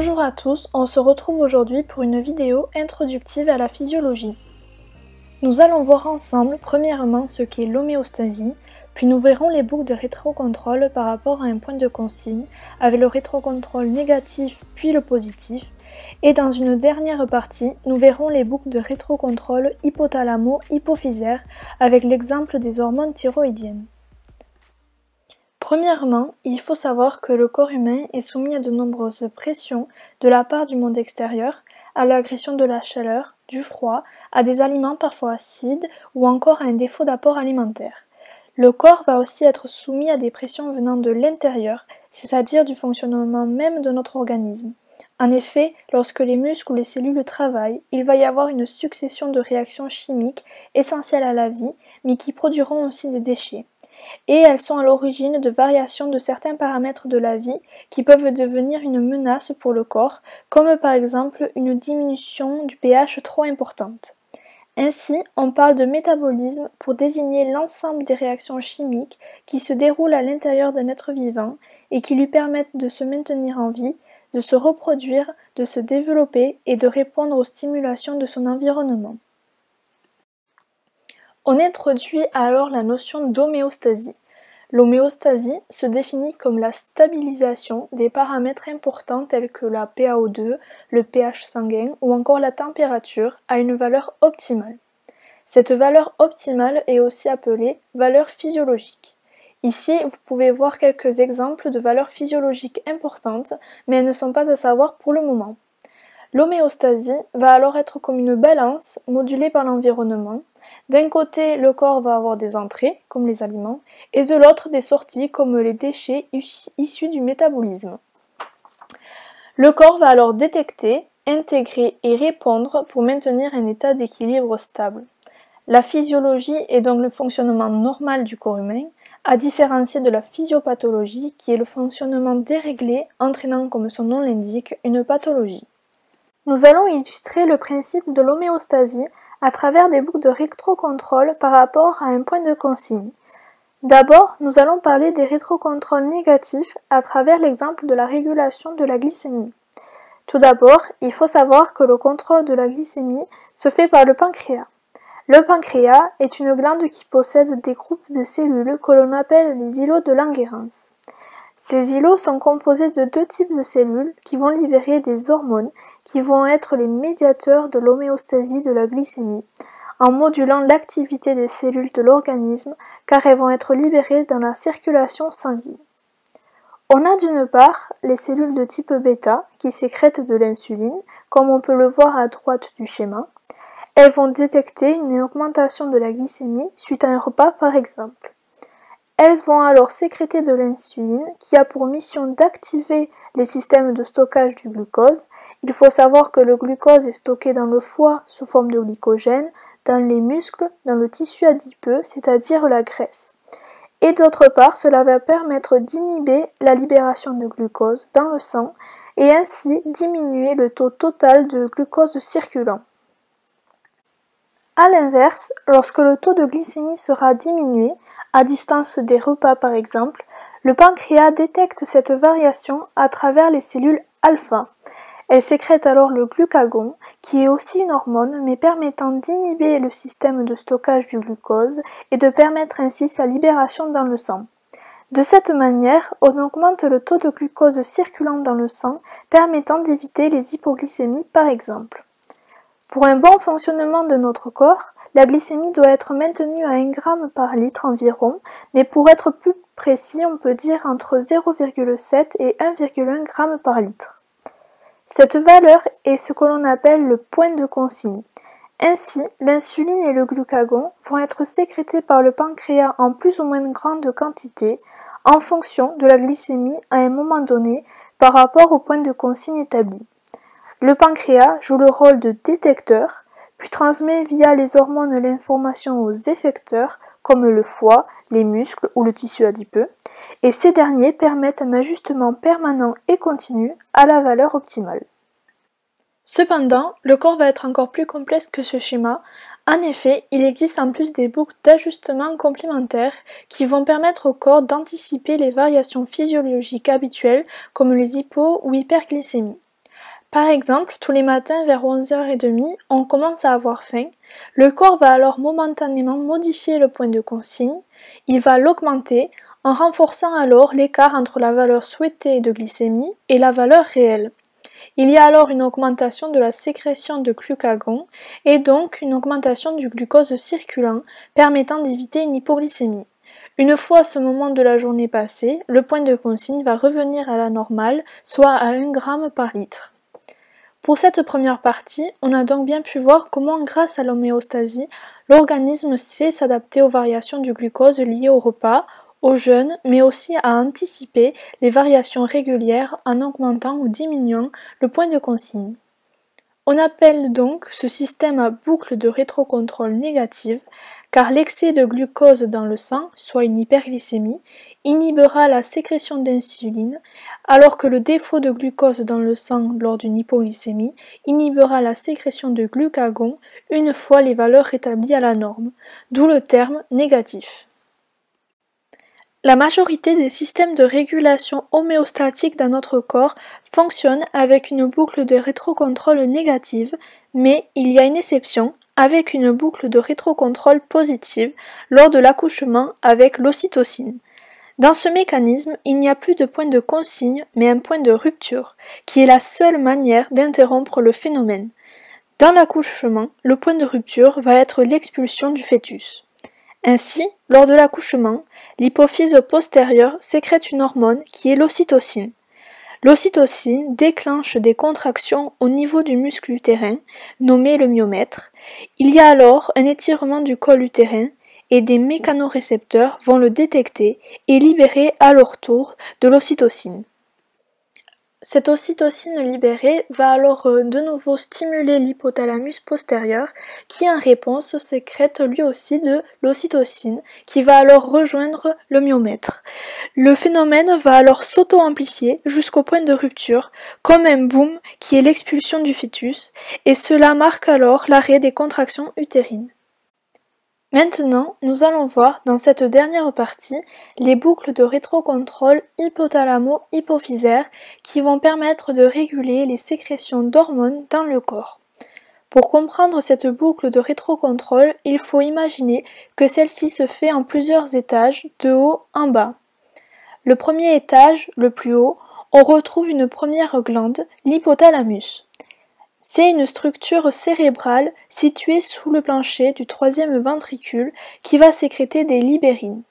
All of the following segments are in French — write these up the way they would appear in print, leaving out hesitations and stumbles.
Bonjour à tous, on se retrouve aujourd'hui pour une vidéo introductive à la physiologie. Nous allons voir ensemble premièrement ce qu'est l'homéostasie, puis nous verrons les boucles de rétrocontrôle par rapport à un point de consigne, avec le rétrocontrôle négatif puis le positif, et dans une dernière partie, nous verrons les boucles de rétrocontrôle hypothalamo-hypophysaire avec l'exemple des hormones thyroïdiennes. Premièrement, il faut savoir que le corps humain est soumis à de nombreuses pressions de la part du monde extérieur, à l'agression de la chaleur, du froid, à des aliments parfois acides ou encore à un défaut d'apport alimentaire. Le corps va aussi être soumis à des pressions venant de l'intérieur, c'est-à-dire du fonctionnement même de notre organisme. En effet, lorsque les muscles ou les cellules travaillent, il va y avoir une succession de réactions chimiques essentielles à la vie, mais qui produiront aussi des déchets. Et elles sont à l'origine de variations de certains paramètres de la vie qui peuvent devenir une menace pour le corps, comme par exemple une diminution du pH trop importante. Ainsi, on parle de métabolisme pour désigner l'ensemble des réactions chimiques qui se déroulent à l'intérieur d'un être vivant et qui lui permettent de se maintenir en vie, de se reproduire, de se développer et de répondre aux stimulations de son environnement. On introduit alors la notion d'homéostasie. L'homéostasie se définit comme la stabilisation des paramètres importants tels que la PaO2, le pH sanguin ou encore la température à une valeur optimale. Cette valeur optimale est aussi appelée valeur physiologique. Ici, vous pouvez voir quelques exemples de valeurs physiologiques importantes, mais elles ne sont pas à savoir pour le moment. L'homéostasie va alors être comme une balance modulée par l'environnement. D'un côté, le corps va avoir des entrées, comme les aliments, et de l'autre des sorties, comme les déchets issus du métabolisme. Le corps va alors détecter, intégrer et répondre pour maintenir un état d'équilibre stable. La physiologie est donc le fonctionnement normal du corps humain, à différencier de la physiopathologie qui est le fonctionnement déréglé entraînant, comme son nom l'indique, une pathologie. Nous allons illustrer le principe de l'homéostasie à travers des boucles de rétrocontrôle par rapport à un point de consigne. D'abord, nous allons parler des rétrocontrôles négatifs à travers l'exemple de la régulation de la glycémie. Tout d'abord, il faut savoir que le contrôle de la glycémie se fait par le pancréas. Le pancréas est une glande qui possède des groupes de cellules que l'on appelle les îlots de Langerhans. Ces îlots sont composés de deux types de cellules qui vont libérer des hormones qui vont être les médiateurs de l'homéostasie de la glycémie, en modulant l'activité des cellules de l'organisme car elles vont être libérées dans la circulation sanguine. On a d'une part les cellules de type bêta qui sécrètent de l'insuline, comme on peut le voir à droite du schéma. Elles vont détecter une augmentation de la glycémie suite à un repas par exemple. Elles vont alors sécréter de l'insuline qui a pour mission d'activer les systèmes de stockage du glucose. Il faut savoir que le glucose est stocké dans le foie sous forme de glycogène, dans les muscles, dans le tissu adipeux, c'est-à-dire la graisse. Et d'autre part, cela va permettre d'inhiber la libération de glucose dans le sang et ainsi diminuer le taux total de glucose circulant. A l'inverse, lorsque le taux de glycémie sera diminué, à distance des repas par exemple, le pancréas détecte cette variation à travers les cellules alpha. Elle sécrète alors le glucagon, qui est aussi une hormone, mais permettant d'inhiber le système de stockage du glucose et de permettre ainsi sa libération dans le sang. De cette manière, on augmente le taux de glucose circulant dans le sang, permettant d'éviter les hypoglycémies par exemple. Pour un bon fonctionnement de notre corps, la glycémie doit être maintenue à 1 g par litre environ, mais pour être plus précis, on peut dire entre 0,7 et 1,1 g par litre. Cette valeur est ce que l'on appelle le point de consigne. Ainsi, l'insuline et le glucagon vont être sécrétés par le pancréas en plus ou moins grande quantité, en fonction de la glycémie à un moment donné par rapport au point de consigne établi. Le pancréas joue le rôle de détecteur, puis transmet via les hormones l'information aux effecteurs, comme le foie, les muscles ou le tissu adipeux, et ces derniers permettent un ajustement permanent et continu à la valeur optimale. Cependant, le corps va être encore plus complexe que ce schéma. En effet, il existe en plus des boucles d'ajustement complémentaires qui vont permettre au corps d'anticiper les variations physiologiques habituelles comme les hypo- ou hyperglycémies. Par exemple, tous les matins vers 11h30, on commence à avoir faim. Le corps va alors momentanément modifier le point de consigne, il va l'augmenter en renforçant alors l'écart entre la valeur souhaitée de glycémie et la valeur réelle. Il y a alors une augmentation de la sécrétion de glucagon et donc une augmentation du glucose circulant permettant d'éviter une hypoglycémie. Une fois ce moment de la journée passé, le point de consigne va revenir à la normale, soit à 1 g par litre. Pour cette première partie, on a donc bien pu voir comment, grâce à l'homéostasie, l'organisme sait s'adapter aux variations du glucose liées au repas, au jeûne, mais aussi à anticiper les variations régulières en augmentant ou diminuant le point de consigne. On appelle donc ce système à boucle de rétrocontrôle négative, car l'excès de glucose dans le sang, soit une hyperglycémie, inhibera la sécrétion d'insuline, alors que le défaut de glucose dans le sang lors d'une hypoglycémie inhibera la sécrétion de glucagon une fois les valeurs rétablies à la norme, d'où le terme négatif. La majorité des systèmes de régulation homéostatique dans notre corps fonctionnent avec une boucle de rétrocontrôle négative, mais il y a une exception, avec une boucle de rétrocontrôle positive lors de l'accouchement avec l'ocytocine. Dans ce mécanisme, il n'y a plus de point de consigne, mais un point de rupture, qui est la seule manière d'interrompre le phénomène. Dans l'accouchement, le point de rupture va être l'expulsion du fœtus. Ainsi, lors de l'accouchement, l'hypophyse postérieure sécrète une hormone qui est l'ocytocine. L'ocytocine déclenche des contractions au niveau du muscle utérin, nommé le myomètre. Il y a alors un étirement du col utérin et des mécanorécepteurs vont le détecter et libérer à leur tour de l'ocytocine. Cette ocytocine libérée va alors de nouveau stimuler l'hypothalamus postérieur qui en réponse sécrète lui aussi de l'ocytocine qui va alors rejoindre le myomètre. Le phénomène va alors s'auto-amplifier jusqu'au point de rupture, comme un boom qui est l'expulsion du fœtus, et cela marque alors l'arrêt des contractions utérines. Maintenant, nous allons voir dans cette dernière partie les boucles de rétrocontrôle hypothalamo-hypophysaire qui vont permettre de réguler les sécrétions d'hormones dans le corps. Pour comprendre cette boucle de rétrocontrôle, il faut imaginer que celle-ci se fait en plusieurs étages, de haut en bas. Le premier étage, le plus haut, on retrouve une première glande, l'hypothalamus. C'est une structure cérébrale située sous le plancher du troisième ventricule qui va sécréter des libérines.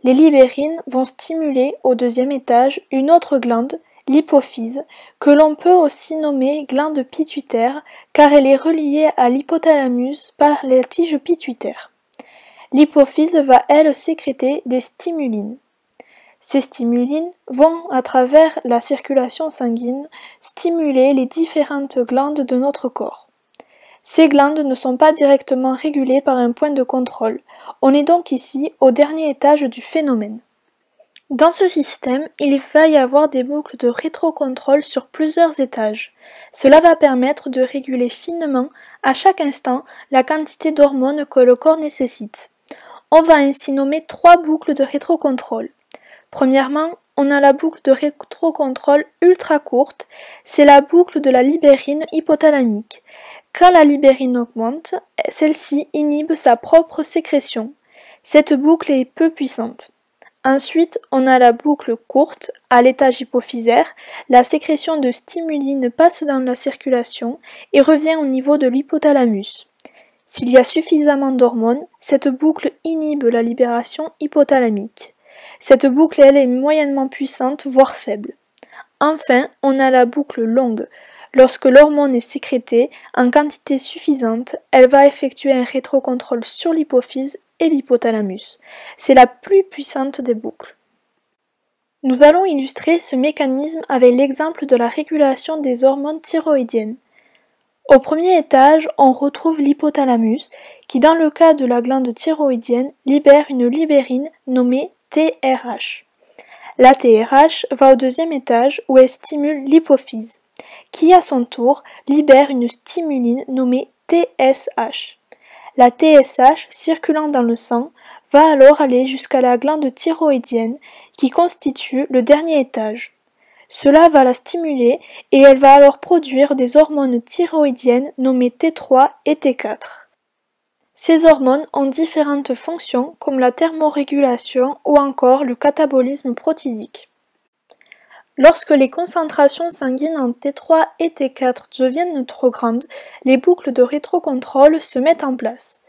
Les libérines vont stimuler au deuxième étage une autre glande, l'hypophyse, que l'on peut aussi nommer glande pituitaire car elle est reliée à l'hypothalamus par la tige pituitaire. L'hypophyse va elle sécréter des stimulines. Ces stimulines vont, à travers la circulation sanguine, stimuler les différentes glandes de notre corps. Ces glandes ne sont pas directement régulées par un point de contrôle. On est donc ici au dernier étage du phénomène. Dans ce système, il va y avoir des boucles de rétrocontrôle sur plusieurs étages. Cela va permettre de réguler finement, à chaque instant, la quantité d'hormones que le corps nécessite. On va ainsi nommer 3 boucles de rétrocontrôle. Premièrement, on a la boucle de rétrocontrôle ultra courte, c'est la boucle de la libérine hypothalamique. Quand la libérine augmente, celle-ci inhibe sa propre sécrétion. Cette boucle est peu puissante. Ensuite, on a la boucle courte, à l'étage hypophysaire, la sécrétion de stimulines passe dans la circulation et revient au niveau de l'hypothalamus. S'il y a suffisamment d'hormones, cette boucle inhibe la libération hypothalamique. Cette boucle, elle, est moyennement puissante, voire faible. Enfin, on a la boucle longue. Lorsque l'hormone est sécrétée en quantité suffisante, elle va effectuer un rétrocontrôle sur l'hypophyse et l'hypothalamus. C'est la plus puissante des boucles. Nous allons illustrer ce mécanisme avec l'exemple de la régulation des hormones thyroïdiennes. Au premier étage, on retrouve l'hypothalamus qui, dans le cas de la glande thyroïdienne, libère une libérine nommée TRH. La TRH va au deuxième étage où elle stimule l'hypophyse, qui à son tour libère une stimuline nommée TSH. La TSH, circulant dans le sang, va alors aller jusqu'à la glande thyroïdienne qui constitue le dernier étage. Cela va la stimuler et elle va alors produire des hormones thyroïdiennes nommées T3 et T4. Ces hormones ont différentes fonctions comme la thermorégulation ou encore le catabolisme protidique. Lorsque les concentrations sanguines en T3 et T4 deviennent trop grandes, les boucles de rétrocontrôle se mettent en place.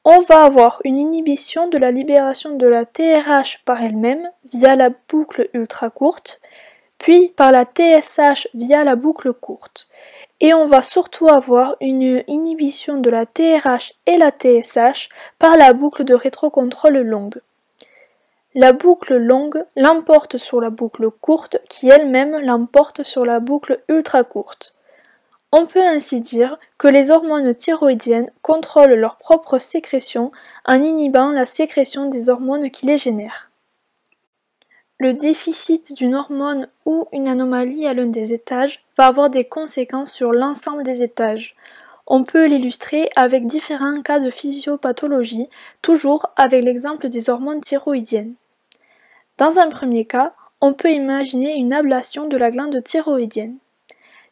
On va avoir une inhibition de la libération de la TRH par elle-même via la boucle ultra courte, puis par la TSH via la boucle courte. Et on va surtout avoir une inhibition de la TRH et la TSH par la boucle de rétrocontrôle longue. La boucle longue l'emporte sur la boucle courte qui elle-même l'emporte sur la boucle ultra courte. On peut ainsi dire que les hormones thyroïdiennes contrôlent leur propre sécrétion en inhibant la sécrétion des hormones qui les génèrent. Le déficit d'une hormone ou une anomalie à l'un des étages va avoir des conséquences sur l'ensemble des étages. On peut l'illustrer avec différents cas de physiopathologie, toujours avec l'exemple des hormones thyroïdiennes. Dans un premier cas, on peut imaginer une ablation de la glande thyroïdienne.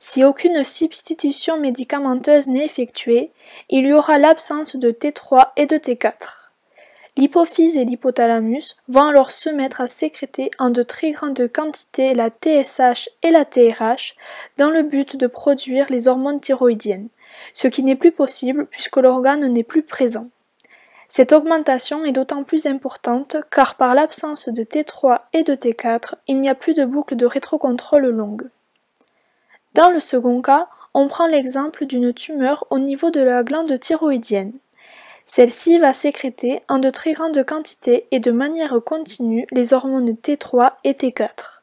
Si aucune substitution médicamenteuse n'est effectuée, il y aura l'absence de T3 et de T4. L'hypophyse et l'hypothalamus vont alors se mettre à sécréter en de très grandes quantités la TSH et la TRH dans le but de produire les hormones thyroïdiennes, ce qui n'est plus possible puisque l'organe n'est plus présent. Cette augmentation est d'autant plus importante car par l'absence de T3 et de T4, il n'y a plus de boucle de rétrocontrôle longue. Dans le second cas, on prend l'exemple d'une tumeur au niveau de la glande thyroïdienne. Celle-ci va sécréter en de très grandes quantités et de manière continue les hormones T3 et T4.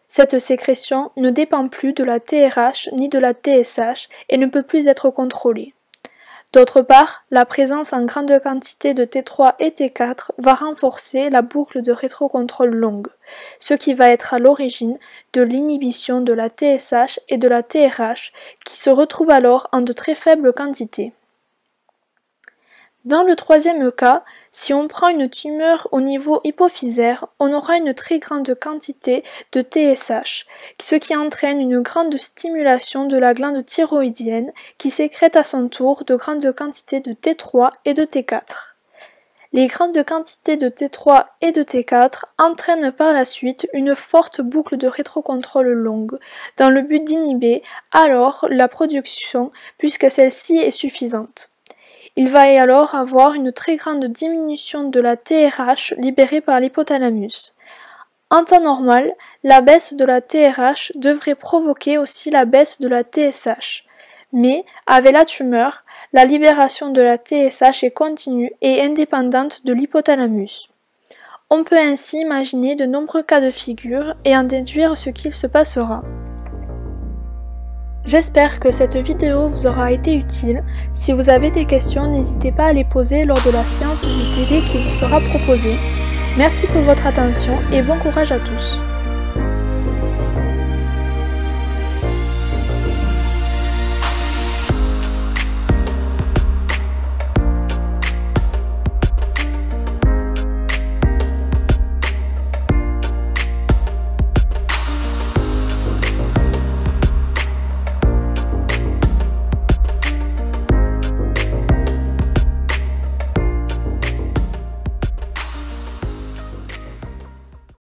Cette sécrétion ne dépend plus de la TRH ni de la TSH et ne peut plus être contrôlée. D'autre part, la présence en grande quantité de T3 et T4 va renforcer la boucle de rétrocontrôle longue, ce qui va être à l'origine de l'inhibition de la TSH et de la TRH qui se retrouvent alors en de très faibles quantités. Dans le troisième cas, si on prend une tumeur au niveau hypophysaire, on aura une très grande quantité de TSH, ce qui entraîne une grande stimulation de la glande thyroïdienne qui sécrète à son tour de grandes quantités de T3 et de T4. Les grandes quantités de T3 et de T4 entraînent par la suite une forte boucle de rétrocontrôle longue, dans le but d'inhiber alors la production puisque celle-ci est suffisante. Il va alors avoir une très grande diminution de la TRH libérée par l'hypothalamus. En temps normal, la baisse de la TRH devrait provoquer aussi la baisse de la TSH. Mais, avec la tumeur, la libération de la TSH est continue et indépendante de l'hypothalamus. On peut ainsi imaginer de nombreux cas de figure et en déduire ce qu'il se passera. J'espère que cette vidéo vous aura été utile. Si vous avez des questions, n'hésitez pas à les poser lors de la séance du TD qui vous sera proposée. Merci pour votre attention et bon courage à tous.